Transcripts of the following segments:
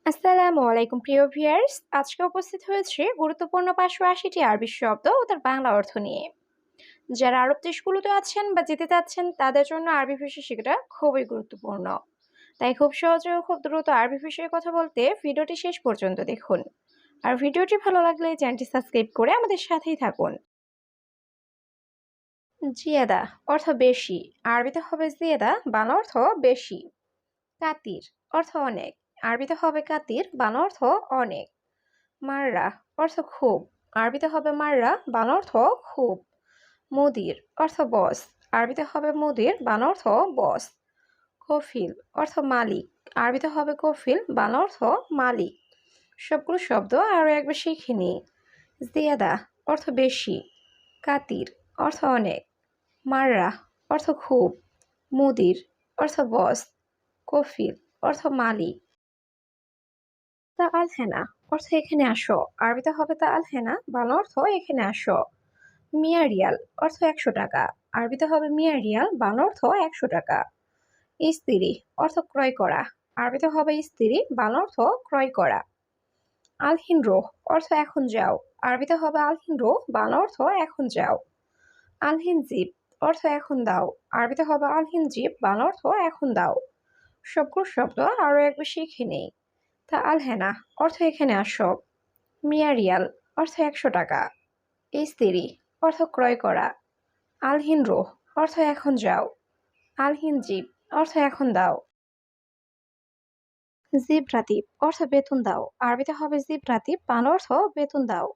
আসসালামু আলাইকুম প্রিয় ভিউয়ার্স। আজকে উপস্থিত হয়েছে গুরুত্বপূর্ণ ৫৮০টি আরবি শব্দ ও তার বাংলা অর্থ নিয়ে। যারা আরব দেশগুলোতে আছেন বা যেতে চাচ্ছেন তাদের জন্য আরবি ভাষা শেখাটা খুবই গুরুত্বপূর্ণ। তাই খুব সহজে ও খুব দ্রুত আরবি ভাষায় কথা বলতে ভিডিওটি শেষ পর্যন্ত দেখুন। আর ভিডিওটি ভালো লাগলে চ্যানেলটি সাবস্ক্রাইব করে আমাদের সাথেই থাকুন। জিয়াদা অর্থ বেশি। আরবিতে হবে জিয়াদা, বাংলা অর্থ বেশি। কাতির অর্থ অনেক। আরবিতে হবে কাতির, বাংলা অর্থ অনেক। মাররা অর্থ খুব। আরবিতে হবে মাররা, বাংলা অর্থ খুব। মুদির অর্থ বস। আরবিতে হবে মুদির, বাংলা অর্থ বস। কফিল অর্থ মালিক। আরবিতে হবে কফিল, বাংলা অর্থ মালিক। সবগুলো শব্দ আরও একবার শিখে নিই। জিয়াদা অর্থ বেশি। কাতির অর্থ অনেক। মাররা অর্থ খুব। মুদির অর্থ বস। কফিল অর্থ মালিক। তা আল হেনা অর্থ এখানে আসো। আরবিতে হবে তা আল হেনা, বাংলা অর্থ এখানে আসো। মিয়া রিয়াল অর্থ ১০০ টাকা। আরবিতে হবে মিয়া রিয়াল, বাংলা অর্থ ১০০ টাকা। ইস্তিরি অর্থ ক্রয় করা। আরবিতে হবে ইস্তিরি, বাংলা অর্থ ক্রয় করা। আলহিন রোহ অর্থ এখন যাও। আরবিতে হবে আলহিন রোহ, বাংলা অর্থ এখন যাও। আলহিন জিপ অর্থ এখন দাও। আরবিতে হবে আলহিন জিপ, বাংলা অর্থ এখন দাও। সবগুলো শব্দ আরো একবার শিখে নেই। তা আল হেনা অর্থ এখানে আসো। মিয়া রিয়াল অর্থ ১০০ টাকা। ইস্তিরি অর্থ ক্রয় করা। আলহিন রোহ অর্থ এখন যাও। আলহিন জিব অর্থ এখন দাও। জিব রাতিব অর্থ বেতন দাও। আরবিতে হবে জিব রাতিব, বাংলা অর্থ বেতন দাও।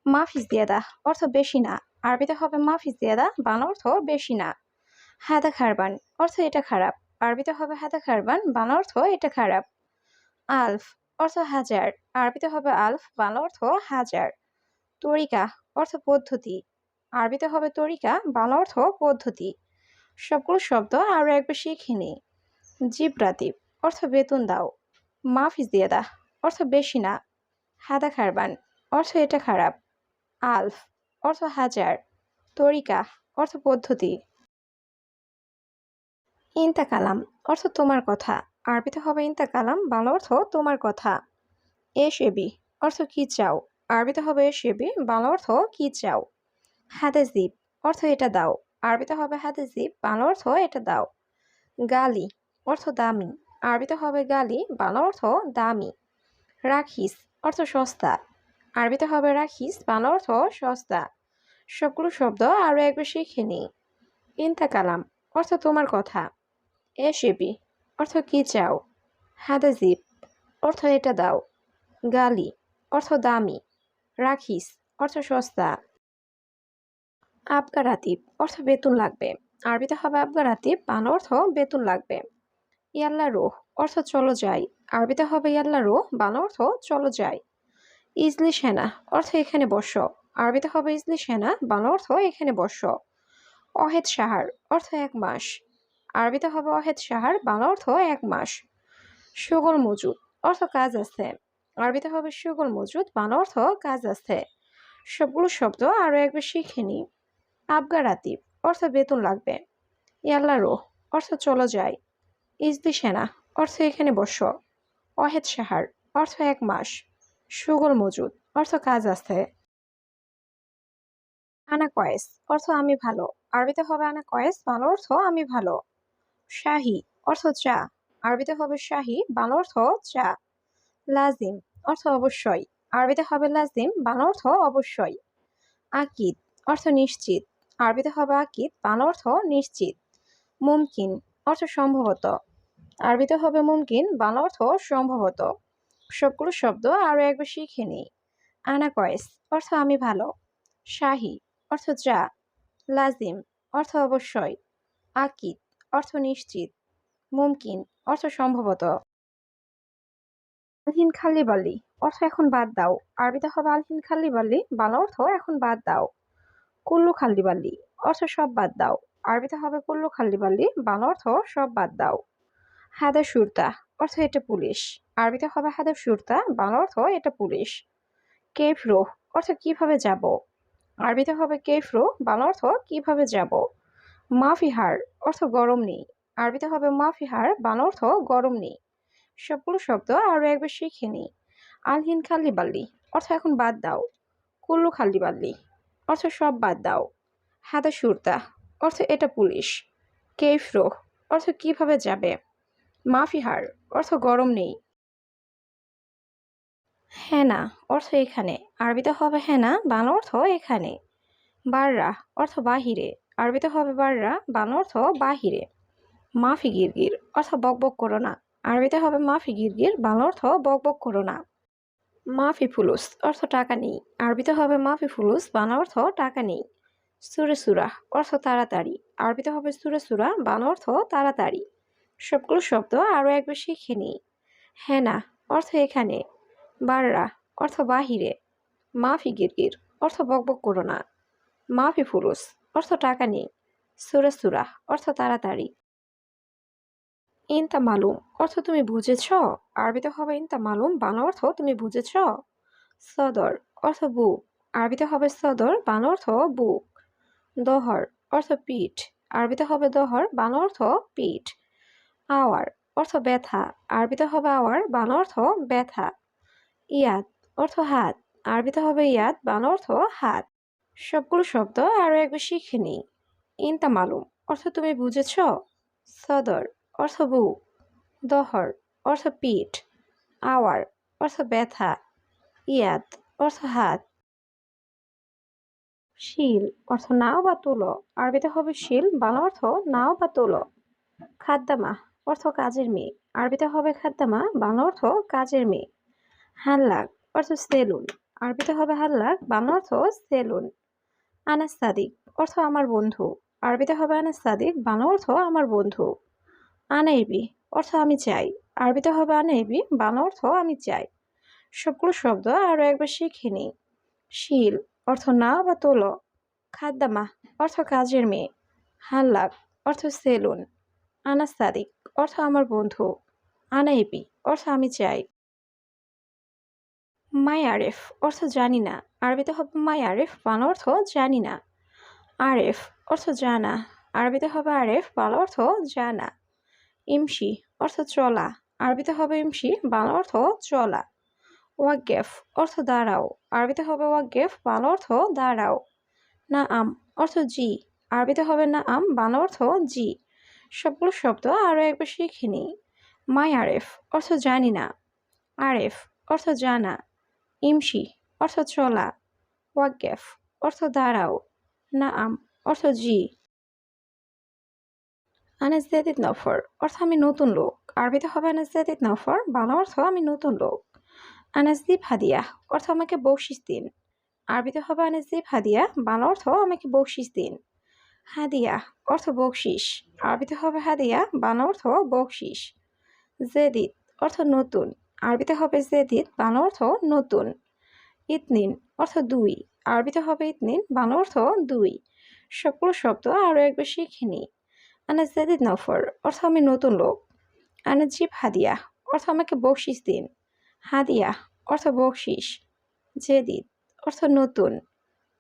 মাফিস দিয়াদা অর্থ বেশি না। আরবিতে হবে মাফিস দিয়াদা, বাংলা অর্থ বেশি না। হাদা খারবান অর্থ এটা খারাপ। আরবিতে হবে হাদা খারবান, বাংলা অর্থ এটা খারাপ। আলফ অর্থ হাজার। আরবিতে হবে আলফ, বাংলা অর্থ হাজার। তরিকা অর্থ পদ্ধতি। আরবিতে হবে তরিকা, বাংলা অর্থ পদ্ধতি। সবগুলো শব্দ আরো একবার শিখে নিই। জিব রাতিব অর্থ বেতন দাও। মাফিস দিয়ে দা অর্থ বেশি না। হাদা খারবান অর্থ এটা খারাপ। আলফ অর্থ হাজার। তরিকা অর্থ পদ্ধতি। ইনতা কালাম অর্থ তোমার কথা। আরবিতে হবে ইনতা কালাম, বাংলা অর্থ তোমার কথা। এসেবি অর্থ কি চাও। আরবিতে হবে এসেবি, বাংলা অর্থ কি চাও। হাদেজিব অর্থ এটা দাও। আরবিতে হবে হাদেজিব, বাংলা অর্থ এটা দাও। গালি অর্থ দামি। আরবিতে হবে গালি, বাংলা অর্থ দামি। রাখিস অর্থ সস্তা। আরবিতে হবে রাখিস, বাংলা অর্থ সস্তা। সবগুলো শব্দ আরো একবার শিখে নিই। ইনতা কালাম অর্থ তোমার কথা। এসেবি অর্থ কি চাও। হাদাজিব অর্থ এটা দাও। গালি অর্থ দামি। রাখিস অর্থ সস্তা। আবগা রাতিব অর্থ বেতন লাগবে। আরবিতে হবে আবগা রাতিব, বাংলা অর্থ বেতন লাগবে। ইয়াল্লা রোহ অর্থ চলো যাই। আরবিতে হবে ইয়াল্লা রোহ, বাংলা অর্থ চলো যাই। ইজলি সেনা অর্থ এখানে বসো। আরবিতে হবে ইজলি সেনা, বাংলা অর্থ এখানে বসো। অহেদ সাহার অর্থ ১ মাস। আরবিতে হবে অহেদ সাহার, বাংলা অর্থ ১ মাস। সুগল মজুদ অর্থ কাজ আছে। আরবিতে হবে সুগল মজুদ, বাংলা অর্থ কাজ আছে। সবগুলো শব্দ আরো একবার শিখে নিই। আবগা রাতিব অর্থ বেতন লাগবে। ইয়াল্লা রোহ অর্থ চলো যাই। ইজদি সেনা অর্থ এখানে বসো। অহেদ সাহার অর্থ ১ মাস। সুগল মজুদ অর্থ কাজ আছে। আনা কয়েস অর্থ আমি ভালো। আরবিতে হবে আনা কয়েস, বাংলা অর্থ আমি ভালো। শাহি অর্থ চা। আরবিতে হবে শাহি, বাংলা অর্থ চা। লাজিম অর্থ অবশ্যই। আরবিতে হবে লাজিম, বাংলা অর্থ অবশ্যই। আকিদ অর্থ নিশ্চিত। আরবিতে হবে আকিদ, বাংলা অর্থ নিশ্চিত। মুমকিন অর্থ সম্ভবত। আরবিতে হবে মুমকিন, বাংলা অর্থ সম্ভবত। সবগুলো শব্দ আরো একবার শিখে নিই। আনা কয়েস অর্থ আমি ভালো। শাহি অর্থ চা। লাজিম অর্থ অবশ্যই। আকিদ অর্থ নিশ্চিত। মুমকিন অর্থ সম্ভবত। আলহিন খাল্লি বাল্লি অর্থ এখন বাদ দাও। আরবিতে হবে আলহিন খাল্লি বাল্লি, বাংলা অর্থ এখন বাদ দাও। কুল্লু খাল্লি বাল্লি অর্থ সব বাদ দাও। আরবিতে হবে কুল্লু খাল্লি বাল্লি, বাংলা অর্থ সব বাদ দাও। হাদা সুরতা অর্থ এটা পুলিশ। আরবিতে হবে হাদা সুরতা, বাংলা অর্থ এটা পুলিশ। কেফ রোহ অর্থ কিভাবে যাব। আরবিতে হবে কেফ রোহ, বাংলা অর্থ কিভাবে যাব। মাফিহার অর্থ গরম নেই। আরবিতে হবে মাফিহার, বাংলা অর্থ গরম নেই। সবগুলো শব্দ আরো একবার শিখে নিই। আলহিন খাল্লি বাল্লি অর্থ এখন বাদ দাও। কুল্লু খাল্লি বাল্লি অর্থ সব বাদ দাও। হাদা সুরতা অর্থ এটা পুলিশ। কেইফরো অর্থ কিভাবে যাবে। মাফিহার অর্থ গরম নেই। হেনা অর্থ এখানে, আরবিতে হবে হেনা, বাংলা অর্থ এখানে। বাররা অর্থ বাহিরে, আরবিতে হবে বাররা, বাংলা অর্থ বাহিরে। মাফি গিরগির অর্থ বকবক করো না, আরবিতে হবে মাফি গিরগির, বাংলা অর্থ বকবক করো না। মাফি ফুলুস অর্থ টাকা নেই, আরবিতে হবে মাফি ফুলুস, বাংলা অর্থ টাকা নেই। সুরে সুরা অর্থ তাড়াতাড়ি, আরবিতে হবে সুরে সুরা, বাংলা অর্থ তাড়াতাড়ি। সবগুলো শব্দ আরও একবার শিখে নিই। হেনা অর্থ এখানে, বাররা অর্থ বাহিরে, মাফি গিরগির অর্থ বকবক করো না, মাফি ফুলুস অর্থ টাকা নেই, সুরে সুরা অর্থ তাড়াতাড়ি। ইনতা মালুম অর্থ তুমি বুঝেছ, আরবিতে হবে ইনতা মালুম, বাংলা অর্থ তুমি বুঝেছ। সদর অর্থ বুক, আরবিতে হবে সদর, বাংলা অর্থ বুক। দহর অর্থ পিঠ, আরবিতে হবে দহর, বাংলা অর্থ পিঠ। আওয়ার অর্থ ব্যথা, আরবিতে হবে আওয়ার, বাংলা অর্থ ব্যথা। ইয়াদ অর্থ হাত, আরবিতে হবে ইয়াদ, বাংলা অর্থ হাত। সবগুলো শব্দ আরও একবার শিখে নিই। ইনতা মালুম অর্থ তুমি বুঝেছ, সদর অর্থ বুক, দহর অর্থ পিঠ, আওয়ার অর্থ ব্যথা, ইয়াদ অর্থ হাত। শিল অর্থ নাও বা তোলো, আরবিতে হবে শিল, বাংলা অর্থ নাও বা তোলো। খাদ্দামা অর্থ কাজের মেয়ে, আরবিতে হবে খাদ্দামা, বাংলা অর্থ কাজের মেয়ে। হাল্লাক অর্থ সেলুন, আরবিতে হবে হাল্লাক, বাংলা অর্থ সেলুন। আনাস সাদিক অর্থ আমার বন্ধু, আরবিতে হবে আনাস সাদিক, বাংলা অর্থ আমার বন্ধু। আনাইবি অর্থ আমি চাই, আরবিতে হবে আনাইবি, বাংলা অর্থ আমি চাই। সবগুলো শব্দ আরও একবার শিখে নিই। শিল অর্থ নাও বা তোলো, খাদ্দামা অর্থ কাজের মেয়ে, হাল্লাক অর্থ সেলুন, আনাস সাদিক অর্থ আমার বন্ধু, আনাইবি অর্থ আমি চাই। মাই আরেফ অর্থ জানি না, আরবিতে হবে মাই আরেফ, বাংলা অর্থ জানি না। আরেফ অর্থ জানা, আরবিতে হবে আরেফ, বাংলা অর্থ জানা। ইমসি অর্থ চলা, আরবিতে হবে ইমসি, বাংলা অর্থ চলা। ওয়াগেফ অর্থ দাঁড়াও, আরবিতে হবে ওয়াগেফ, বাংলা অর্থ দাঁড়াও। না আম অর্থ জি, আরবিতে হবে না আম, বাংলা অর্থ জি। সবগুলো শব্দ আরও একবার শিখে নিই। মাই আরেফ অর্থ জানি না, আরেফ অর্থ জানা, ইমসি অর্থ চলা, ওয়াগেফ অর্থ দাঁড়াও, না আম অর্থ জি। আনাস জাদিদ নফর অর্থ আমি নতুন লোক, আরবিতে হবে আনাস জাদিদ নফর, বাংলা অর্থ আমি নতুন লোক। আনাস দিপ হাদিয়া অর্থ আমাকে বকশিস দিন, আরবিতে হবে আনাস দিপ হাদিয়া, বাংলা অর্থ আমাকে বকশিস দিন। হাদিয়া অর্থ বকশিস, আরবিতে হবে হাদিয়া, বাংলা অর্থ বকশিস। জেদিদ অর্থ নতুন, আরবিতে হবে জেদিদ, বাংলা অর্থ নতুন। ইতনিন অর্থ দুই, আরবিতে হবে ইতনিন, বাংলা অর্থ দুই। সবগুলো শব্দ আরও একবার শিখে নিই। আনাস জাদিদ নফর অর্থ আমি নতুন লোক, আনাস জিব হাদিয়া অর্থ আমাকে বকশিস দিন, হাদিয়া অর্থ বকশিস, জেদিদ অর্থ নতুন,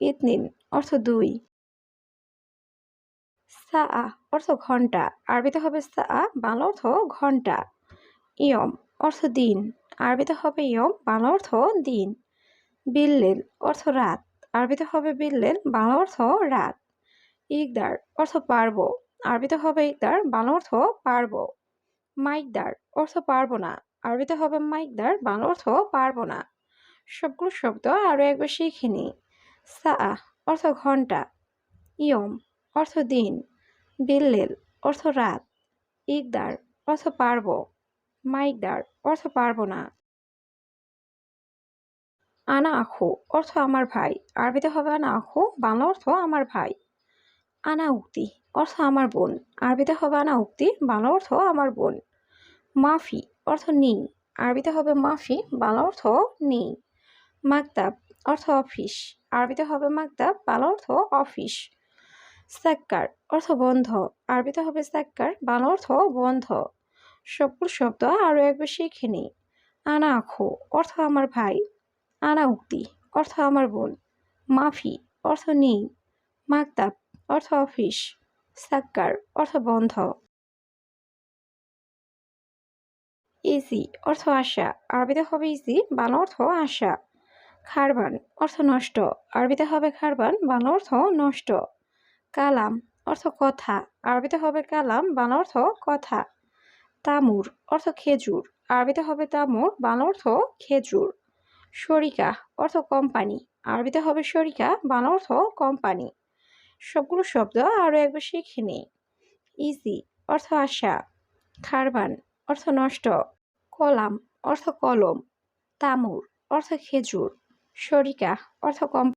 ইতনিন অর্থ দুই। সা অর্থ ঘন্টা, আরবিতে হবে সা, বাংলা অর্থ ঘন্টা। ইয়ম অর্থ দিন, আরবিতে হবে ইয়ম, বাংলা অর্থ দিন। বিল্লেল অর্থ রাত, আরবিতে হবে বিল্লেল, বাংলা অর্থ রাত। ইকদার অর্থ পারবো, আরবিতে হবে ইকদার, বাংলা অর্থ পারবো। মাইকদার অর্থ পারবো না, আরবিতে হবে মাইকদার, বাংলা অর্থ পারবো না। সবগুলো শব্দ আরও একবার শিখে নিই। সা অর্থ ঘন্টা, ইয়ম অর্থ দিন, বিল্লেল অর্থ রাত, ইকদার অর্থ পারবো, মাইকদার অর্থ পারবো না। আনা আখু অর্থ আমার ভাই, আরবিতে হবে আনা আখু, বাংলা অর্থ আমার ভাই। আনা উক্তি অর্থ আমার বোন, আরবিতে হবে আনা উক্তি, বাংলা অর্থ আমার বোন। মাফি অর্থ নেই, আরবিতে হবে মাফি, বাংলা অর্থ নেই। মাকতাব অর্থ অফিস, আরবিতে হবে মাকতাব, বাংলা অর্থ অফিস। সাক্কার অর্থ বন্ধ, আরবিতে হবে সাক্কার, বাংলা অর্থ বন্ধ। সবগুলো শব্দ আরও একবার শিখে নিই। আনা আখু অর্থ আমার ভাই, আনা উক্তি অর্থ আমার বোন, মাফি অর্থ নেই, মাকতাব অর্থ অফিস, সাক্কার অর্থ বন্ধ। ইজি অর্থ আশা, আরবিতে হবে ইজি, বাংলা অর্থ আশা। খারবান অর্থ নষ্ট, আরবিতে হবে খারবান, বাংলা অর্থ নষ্ট। কালাম অর্থ কথা, আরবিতে হবে কালাম, বাংলা অর্থ কথা। তামুর অর্থ খেজুর, আরবিতে হবে তামুর, বাংলা অর্থ খেজুর। শরিকা অর্থ কোম্পানি, আরবিতে হবে শরিকা, বাংলা অর্থ কোম্পানি। সবগুলো শব্দ আরও একবার শিখে নিই। ইজি অর্থ আশা, খারবান অর্থ নষ্ট, কলাম অর্থ কলম, তামুর অর্থ খেজুর, শরিকা অর্থ কোম্পানি।